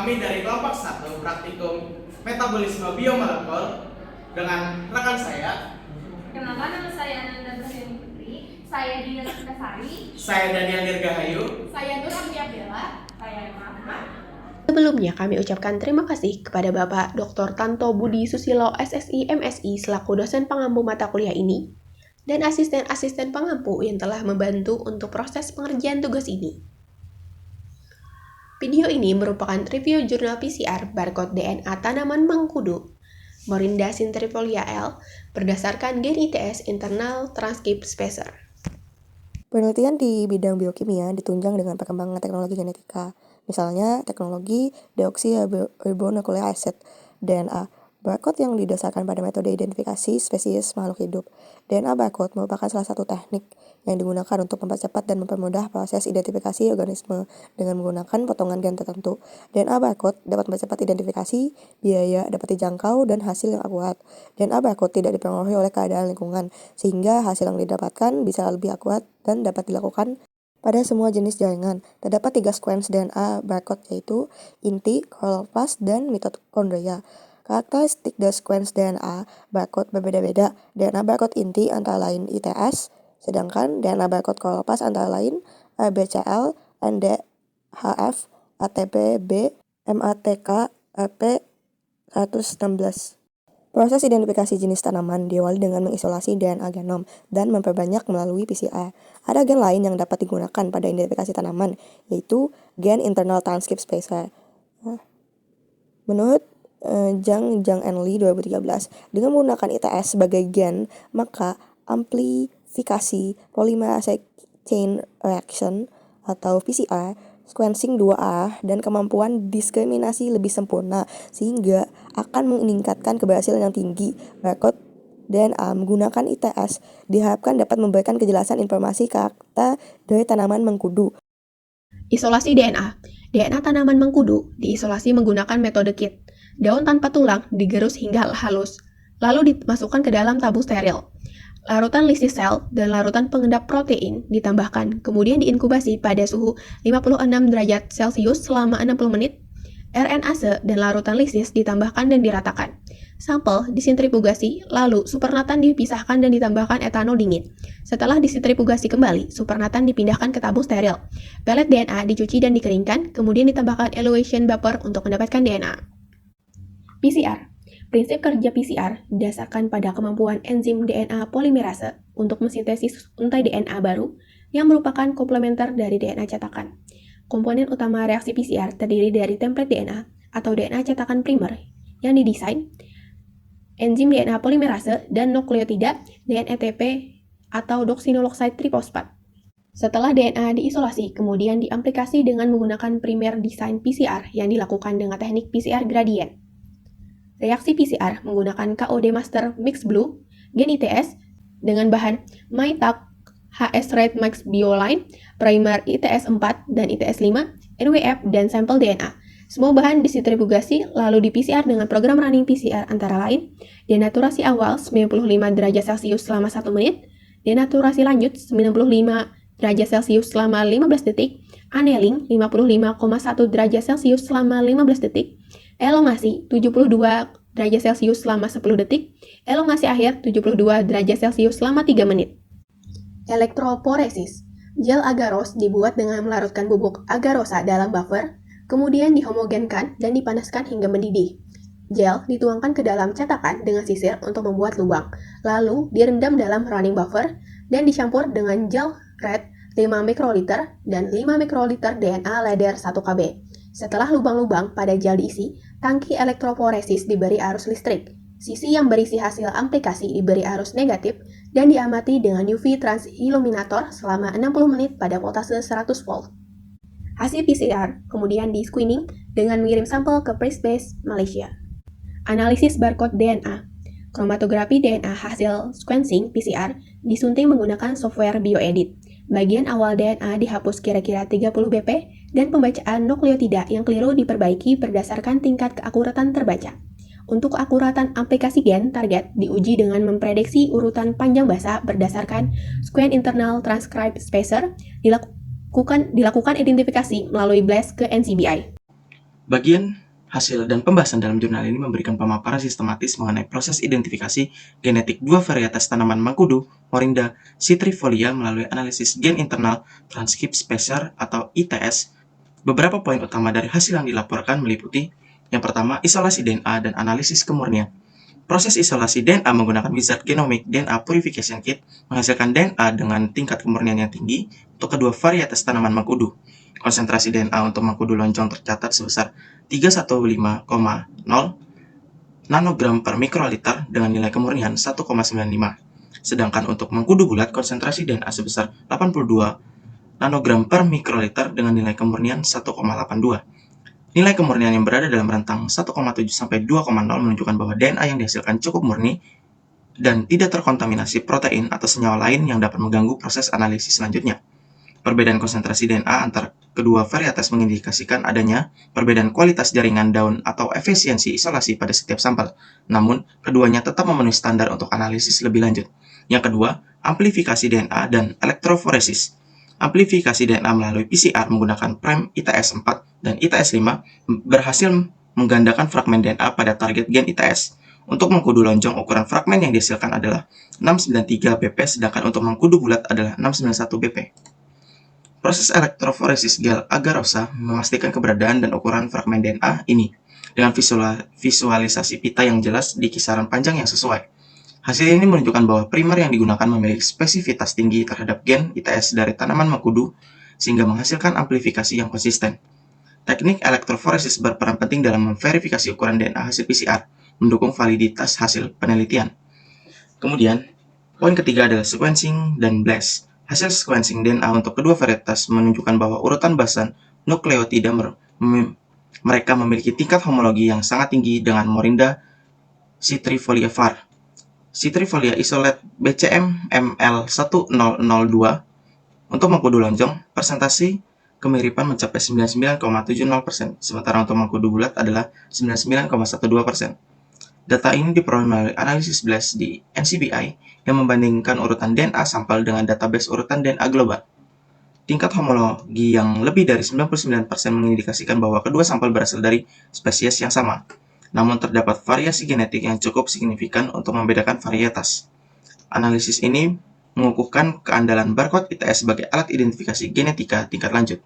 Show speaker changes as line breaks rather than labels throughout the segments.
Kami dari kelompok 1 praktikum metabolisme biomolekul dengan rekan saya.
Kenalkan, nama saya Ananda Brahmi Putri. Saya Dina Sukasari.
Saya Daniel Dirgahayu.
Saya Nur Abdiabella. Saya Rahma.
Sebelumnya kami ucapkan terima kasih kepada Bapak Dr. Tanto Budi Susilo SSI MSI selaku dosen pengampu mata kuliah ini dan asisten-asisten pengampu yang telah membantu untuk proses pengerjaan tugas ini. Video ini merupakan review jurnal PCR barcode DNA tanaman mengkudu Morinda centrifolia L berdasarkan gen ITS internal transcript spacer.
Penelitian di bidang biokimia ditunjang dengan perkembangan teknologi genetika, misalnya teknologi deoksiribonucleic acid (DNA), barcode yang didasarkan pada metode identifikasi spesies makhluk hidup. DNA barcode merupakan salah satu teknik yang digunakan untuk mempercepat dan mempermudah proses identifikasi organisme dengan menggunakan potongan gen tertentu. DNA barcode dapat mempercepat identifikasi, biaya dapat dijangkau, dan hasil yang akurat. DNA barcode tidak dipengaruhi oleh keadaan lingkungan, sehingga hasil yang didapatkan bisa lebih akurat dan dapat dilakukan pada semua jenis jaringan. Terdapat 3 sequence DNA barcode yaitu inti, chloroplast, dan mitokondria. Karakteristik dari sequence DNA barcode berbeda-beda. DNA barcode inti antara lain ITS, sedangkan DNA barcode chloroplast antara lain RBCL, NDHF, ATP-B, MATK, RP116. Proses identifikasi jenis tanaman diawali dengan mengisolasi DNA genom dan memperbanyak melalui PCR. Ada gen lain yang dapat digunakan pada identifikasi tanaman, yaitu gen internal transcript spacer. Menurut Zhang and Lee 2013, dengan menggunakan ITS sebagai gen, maka amplifikasi polymerase chain reaction atau PCR, sequencing 2 arah, dan kemampuan diskriminasi lebih sempurna, sehingga akan meningkatkan keberhasilan yang tinggi. Barcode DNA menggunakan ITS diharapkan dapat memberikan kejelasan informasi karakter dari tanaman mengkudu.
Isolasi DNA. DNA tanaman mengkudu diisolasi menggunakan metode kit. Daun tanpa tulang digerus hingga halus, lalu dimasukkan ke dalam tabung steril. Larutan lisis sel dan larutan pengendap protein ditambahkan, kemudian diinkubasi pada suhu 56 derajat Celcius selama 60 menit. RNase dan larutan lisis ditambahkan dan diratakan. Sampel disentrifugasi, lalu supernatan dipisahkan dan ditambahkan etanol dingin. Setelah disentrifugasi kembali, supernatan dipindahkan ke tabung steril. Pelet DNA dicuci dan dikeringkan, kemudian ditambahkan elution vapor untuk mendapatkan DNA. PCR. Prinsip kerja PCR didasarkan pada kemampuan enzim DNA polimerase untuk mensintesis untai DNA baru yang merupakan komplementer dari DNA cetakan. Komponen utama reaksi PCR terdiri dari template DNA atau DNA cetakan primer yang didesain, enzim DNA polimerase, dan nukleotida DNATP atau doxinoloxide trifosfat. Setelah DNA diisolasi, kemudian diaplikasi dengan menggunakan primer design PCR yang dilakukan dengan teknik PCR gradient. Reaksi PCR menggunakan KOD master mix blue, gen ITS dengan bahan MyTag, HS Red Max Bioline, primer ITS 4 dan ITS 5, NWF, dan sampel DNA. Semua bahan disentrifugasi lalu di PCR dengan program running PCR antara lain denaturasi awal 95 derajat Celcius selama 1 menit, denaturasi lanjut 95 derajat Celcius selama 15 detik, annealing 55,1 derajat Celcius selama 15 detik, elongasi 72 derajat Celcius selama 10 detik, elongasi akhir 72 derajat Celcius selama 3 menit. Elektroporesis. Gel agaros dibuat dengan melarutkan bubuk agarosa dalam buffer, kemudian dihomogenkan dan dipanaskan hingga mendidih. Gel dituangkan ke dalam cetakan dengan sisir untuk membuat lubang, lalu direndam dalam running buffer dan dicampur dengan gel red 5 mikroliter dan 5 mikroliter DNA ladder 1 kb. Setelah lubang-lubang pada gel diisi, tangki elektroporesis diberi arus listrik. Sisi yang berisi hasil aplikasi diberi arus negatif dan diamati dengan UV transilluminator selama 60 menit pada voltase 100 volt. Hasil PCR kemudian di-screening dengan mengirim sampel ke Pressbase, Malaysia. Analisis barcode DNA. Kromatografi DNA hasil sequencing PCR disunting menggunakan software bioedit. Bagian awal DNA dihapus kira-kira 30 bp dan pembacaan nukleotida yang keliru diperbaiki berdasarkan tingkat keakuratan terbaca. Untuk keakuratan aplikasi gen target diuji dengan memprediksi urutan panjang basa berdasarkan sequence internal transcript spacer, dilakukan identifikasi melalui BLAST ke NCBI.
Bagian hasil dan pembahasan dalam jurnal ini memberikan pemaparan sistematis mengenai proses identifikasi genetik dua varietas tanaman mangkudu, Morinda citrifolia melalui analisis gen internal transcript spacer atau ITS. Beberapa poin utama dari hasil yang dilaporkan meliputi: yang pertama, isolasi DNA dan analisis kemurnian. Proses isolasi DNA menggunakan Wizard Genomic DNA Purification Kit menghasilkan DNA dengan tingkat kemurnian yang tinggi untuk kedua varietas tanaman mangkudu. Konsentrasi DNA untuk mangkudu lonjong tercatat sebesar 315,0 nanogram per mikroliter dengan nilai kemurnian 1,95. Sedangkan untuk mangkudu bulat, konsentrasi DNA sebesar 82 nanogram per mikroliter dengan nilai kemurnian 1,82. Nilai kemurnian yang berada dalam rentang 1,7 sampai 2,0 menunjukkan bahwa DNA yang dihasilkan cukup murni dan tidak terkontaminasi protein atau senyawa lain yang dapat mengganggu proses analisis selanjutnya. Perbedaan konsentrasi DNA antar kedua varietas mengindikasikan adanya perbedaan kualitas jaringan daun atau efisiensi isolasi pada setiap sampel. Namun, keduanya tetap memenuhi standar untuk analisis lebih lanjut. Yang kedua, amplifikasi DNA dan elektroforesis. Amplifikasi DNA melalui PCR menggunakan prime ITS4 dan ITS5 berhasil menggandakan fragmen DNA pada target gen ITS. Untuk mangkudu lonjong, ukuran fragmen yang dihasilkan adalah 693 BP, sedangkan untuk mangkudu bulat adalah 691 BP. Proses elektroforesis gel agarosa memastikan keberadaan dan ukuran fragmen DNA ini dengan visualisasi pita yang jelas di kisaran panjang yang sesuai. Hasil ini menunjukkan bahwa primer yang digunakan memiliki spesifitas tinggi terhadap gen ITS dari tanaman mangkudu sehingga menghasilkan amplifikasi yang konsisten. Teknik elektroforesis berperan penting dalam memverifikasi ukuran DNA hasil PCR, mendukung validitas hasil penelitian. Kemudian, poin ketiga adalah sequencing dan blast. Hasil sequencing DNA untuk kedua varietas menunjukkan bahwa urutan basan nukleotida mereka memiliki tingkat homologi yang sangat tinggi dengan Morinda citrifolia var. Citrifolia isolate BCM ML1002 untuk mangkudu lonjong, persentase kemiripan mencapai 99,70%, sementara untuk mangkudu bulat adalah 99,12%. Data ini diperoleh melalui analisis BLAST di NCBI yang membandingkan urutan DNA sampel dengan database urutan DNA global. Tingkat homologi yang lebih dari 99% mengindikasikan bahwa kedua sampel berasal dari spesies yang sama. Namun terdapat variasi genetik yang cukup signifikan untuk membedakan varietas. Analisis ini mengukuhkan keandalan barcode ITS sebagai alat identifikasi genetika tingkat lanjut.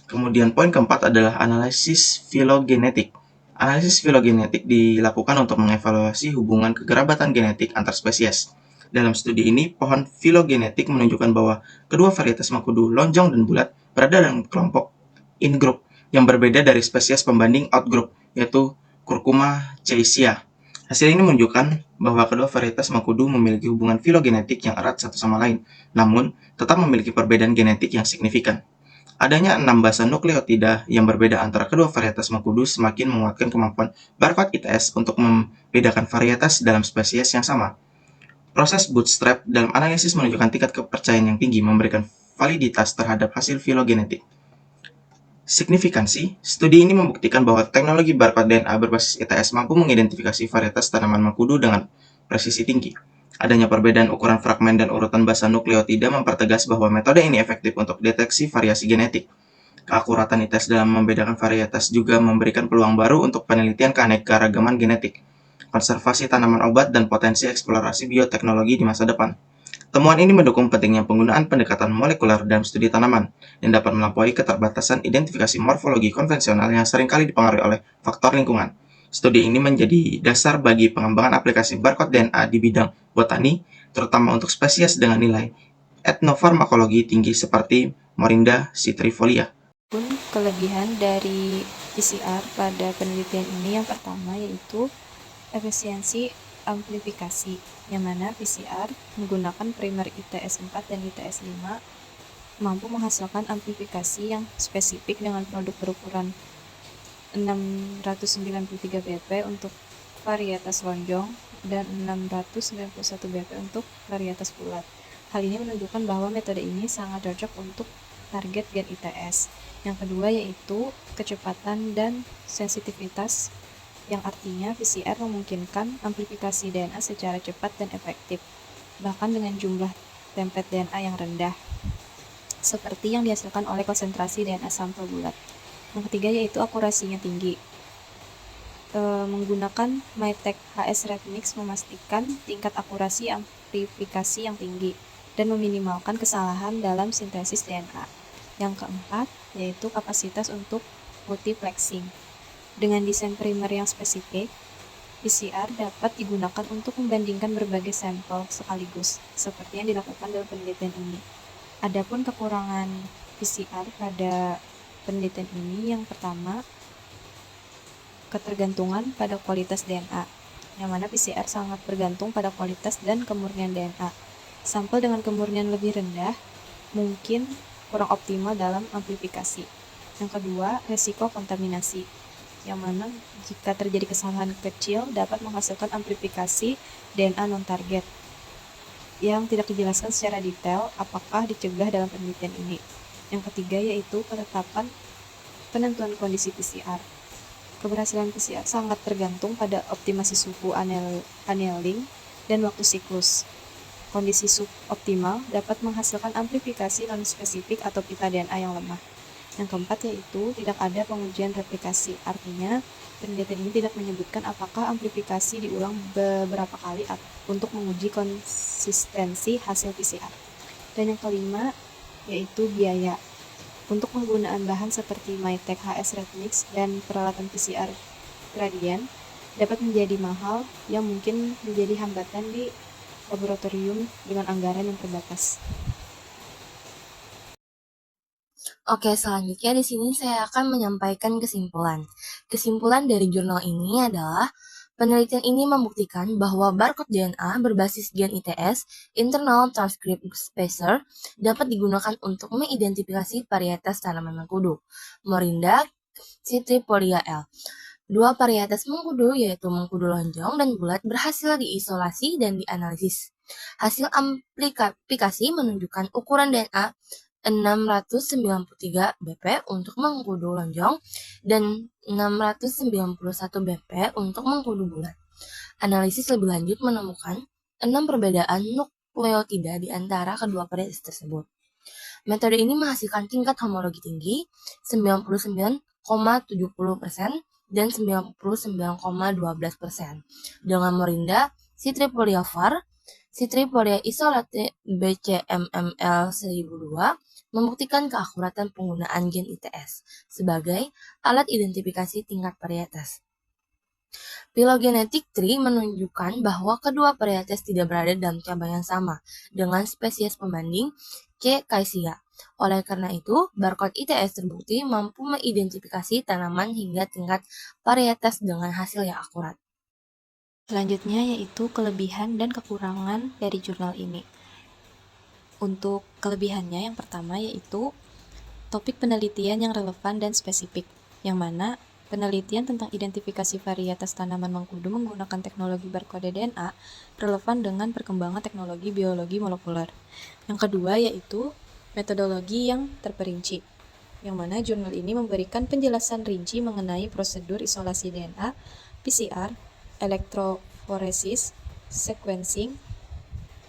Kemudian poin keempat adalah analisis filogenetik. Analisis filogenetik dilakukan untuk mengevaluasi hubungan kekerabatan genetik antar spesies. Dalam studi ini, pohon filogenetik menunjukkan bahwa kedua varietas mangkudu lonjong dan bulat berada dalam kelompok in-group yang berbeda dari spesies pembanding out-group, yaitu Curcuma caesia. Hasil ini menunjukkan bahwa kedua varietas mangkudu memiliki hubungan filogenetik yang erat satu sama lain, namun tetap memiliki perbedaan genetik yang signifikan. Adanya 6 basan nukleotida yang berbeda antara kedua varietas mangkudu semakin menguatkan kemampuan barcode ITS untuk membedakan varietas dalam spesies yang sama. Proses bootstrap dalam analisis menunjukkan tingkat kepercayaan yang tinggi, memberikan validitas terhadap hasil filogenetik. Signifikansi, studi ini membuktikan bahwa teknologi barcode DNA berbasis ITS mampu mengidentifikasi varietas tanaman mangkudu dengan presisi tinggi. Adanya perbedaan ukuran fragmen dan urutan basan nukleotida mempertegas bahwa metode ini efektif untuk deteksi variasi genetik. Keakuratan ITS dalam membedakan varietas juga memberikan peluang baru untuk penelitian keanekaragaman genetik, konservasi tanaman obat, dan potensi eksplorasi bioteknologi di masa depan. Temuan ini mendukung pentingnya penggunaan pendekatan molekuler dalam studi tanaman, yang dapat melampaui keterbatasan identifikasi morfologi konvensional yang seringkali dipengaruhi oleh faktor lingkungan. Studi ini menjadi dasar bagi pengembangan aplikasi barcode DNA di bidang botani, terutama untuk spesies dengan nilai etnofarmakologi tinggi seperti Morinda citrifolia.
Kelebihan dari PCR pada penelitian ini yang pertama yaitu efisiensi amplifikasi, yang mana PCR menggunakan primer ITS4 dan ITS5 mampu menghasilkan amplifikasi yang spesifik dengan produk berukuran 693 BP untuk varietas lonjong dan 691 BP untuk varietas bulat. Hal ini menunjukkan bahwa metode ini sangat cocok untuk target gen ITS. Yang kedua yaitu kecepatan dan sensitivitas, yang artinya PCR memungkinkan amplifikasi DNA secara cepat dan efektif, bahkan dengan jumlah template DNA yang rendah, seperti yang dihasilkan oleh konsentrasi DNA sampel bulat. Yang ketiga yaitu akurasinya tinggi. Menggunakan MyTech HS Redmix memastikan tingkat akurasi amplifikasi yang tinggi dan meminimalkan kesalahan dalam sintesis DNA. Yang keempat yaitu kapasitas untuk multiplexing. Dengan desain primer yang spesifik, PCR dapat digunakan untuk membandingkan berbagai sampel sekaligus, seperti yang dilakukan dalam penelitian ini. Adapun kekurangan PCR pada penelitian ini, yang pertama, ketergantungan pada kualitas DNA, yang mana PCR sangat bergantung pada kualitas dan kemurnian DNA. Sampel dengan kemurnian lebih rendah mungkin kurang optimal dalam amplifikasi. Yang kedua, resiko kontaminasi, yang mana jika terjadi kesalahan kecil dapat menghasilkan amplifikasi DNA non-target yang tidak dijelaskan secara detail apakah dicegah dalam penelitian ini. Yang ketiga yaitu penentuan kondisi PCR. Keberhasilan PCR sangat tergantung pada optimasi suhu annealing dan waktu siklus. Kondisi suboptimal dapat menghasilkan amplifikasi non-spesifik atau pita DNA yang lemah. Yang keempat yaitu tidak ada pengujian replikasi, artinya penelitian ini tidak menyebutkan apakah amplifikasi diulang beberapa kali untuk menguji konsistensi hasil PCR. Dan yang kelima yaitu biaya. Untuk penggunaan bahan seperti MyTech HS Redmix dan peralatan PCR gradient dapat menjadi mahal yang mungkin menjadi hambatan di laboratorium dengan anggaran yang terbatas.
Oke, selanjutnya di sini saya akan menyampaikan kesimpulan. Kesimpulan dari jurnal ini adalah penelitian ini membuktikan bahwa barcode DNA berbasis gen ITS, internal transcript spacer, dapat digunakan untuk mengidentifikasi varietas tanaman mengkudu, Morinda citrifolia L. Dua varietas mengkudu yaitu mengkudu lonjong dan bulat berhasil diisolasi dan dianalisis. Hasil aplikasi menunjukkan ukuran DNA 693 BP untuk mengkudu lonjong dan 691 BP untuk mengkudu bulat. Analisis lebih lanjut menemukan 6 perbedaan nukleotida di antara kedua varietas tersebut. Metode ini menghasilkan tingkat homologi tinggi 99,70% dan 99,12% dengan Morinda citrifolia var, Citrifolia isolate BCMML 1002 membuktikan keakuratan penggunaan gen ITS sebagai alat identifikasi tingkat varietas. Phylogenetic tree menunjukkan bahwa kedua varietas tidak berada dalam cabang yang sama dengan spesies pembanding C. caesia. Oleh karena itu, barcode ITS terbukti mampu mengidentifikasi tanaman hingga tingkat varietas dengan hasil yang akurat.
Selanjutnya yaitu kelebihan dan kekurangan dari jurnal ini. Untuk kelebihannya yang pertama yaitu topik penelitian yang relevan dan spesifik, yang mana penelitian tentang identifikasi varietas tanaman mengkudu menggunakan teknologi barcode DNA relevan dengan perkembangan teknologi biologi molekuler. Yang kedua yaitu metodologi yang terperinci, yang mana jurnal ini memberikan penjelasan rinci mengenai prosedur isolasi DNA, PCR, elektroforesis, sequencing,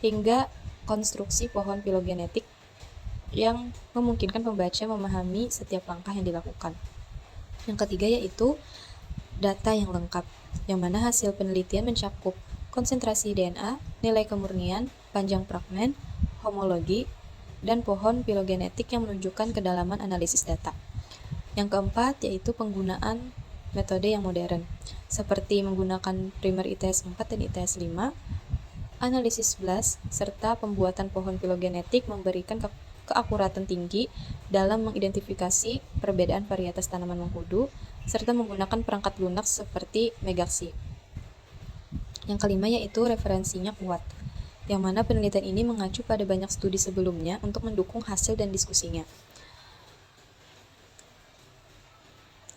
hingga konstruksi pohon filogenetik yang memungkinkan pembaca memahami setiap langkah yang dilakukan. Yang ketiga yaitu data yang lengkap, yang mana hasil penelitian mencakup konsentrasi DNA, nilai kemurnian, panjang fragmen, homologi, dan pohon filogenetik yang menunjukkan kedalaman analisis data. Yang keempat yaitu penggunaan metode yang modern, seperti menggunakan primer ITS 4 dan ITS 5, analisis blast, serta pembuatan pohon filogenetik memberikan keakuratan tinggi dalam mengidentifikasi perbedaan varietas tanaman mengkudu, serta menggunakan perangkat lunak seperti Megaxi. Yang kelima yaitu referensinya kuat, yang mana penelitian ini mengacu pada banyak studi sebelumnya untuk mendukung hasil dan diskusinya.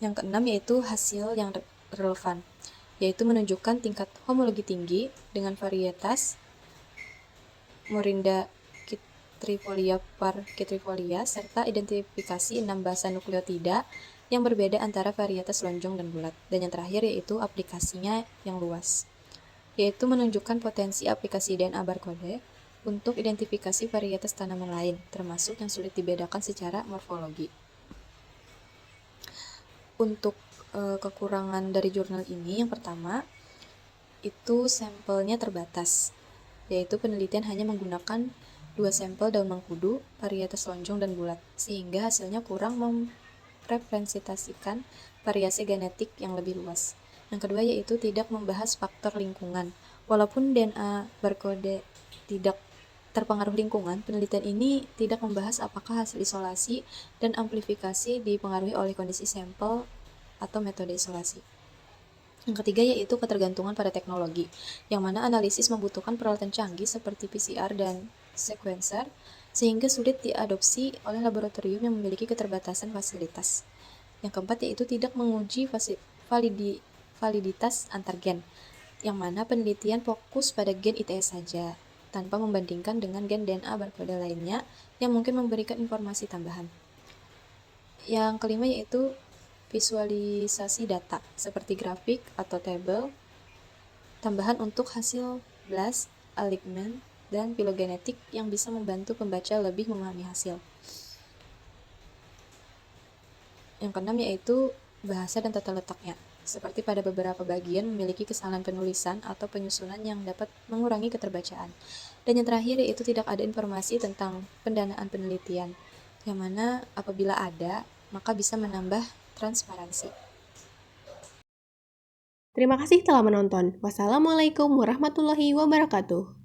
Yang keenam yaitu hasil yang relevan, yaitu menunjukkan tingkat homologi tinggi dengan varietas Morinda citrifolia var citrifolia serta identifikasi 6 basa nukleotida yang berbeda antara varietas lonjong dan bulat. Dan yang terakhir yaitu aplikasinya yang luas, yaitu menunjukkan potensi aplikasi DNA barcode untuk identifikasi varietas tanaman lain, termasuk yang sulit dibedakan secara morfologi. Untuk kekurangan dari jurnal ini, yang pertama itu sampelnya terbatas, yaitu penelitian hanya menggunakan 2 sampel daun mengkudu, varietas lonjong dan bulat, sehingga hasilnya kurang merepresentasikan variasi genetik yang lebih luas. Yang kedua yaitu tidak membahas faktor lingkungan. Walaupun DNA barcode tidak terpengaruh lingkungan, penelitian ini tidak membahas apakah hasil isolasi dan amplifikasi dipengaruhi oleh kondisi sampel atau metode isolasi. Yang ketiga yaitu ketergantungan pada teknologi, yang mana analisis membutuhkan peralatan canggih seperti PCR dan sequencer, sehingga sulit diadopsi oleh laboratorium yang memiliki keterbatasan fasilitas. Yang keempat yaitu tidak menguji validitas antar gen, yang mana penelitian fokus pada gen ITS saja, tanpa membandingkan dengan gen DNA barcode lainnya yang mungkin memberikan informasi tambahan. Yang kelima yaitu visualisasi data, seperti grafik atau tabel, tambahan untuk hasil BLAST, alignment, dan filogenetik yang bisa membantu pembaca lebih memahami hasil. Yang keenam yaitu bahasa dan tata letaknya, seperti pada beberapa bagian memiliki kesalahan penulisan atau penyusunan yang dapat mengurangi keterbacaan. Dan yang terakhir yaitu tidak ada informasi tentang pendanaan penelitian, yang mana apabila ada, maka bisa menambah transparansi.
Terima kasih telah menonton. Wassalamualaikum warahmatullahi wabarakatuh.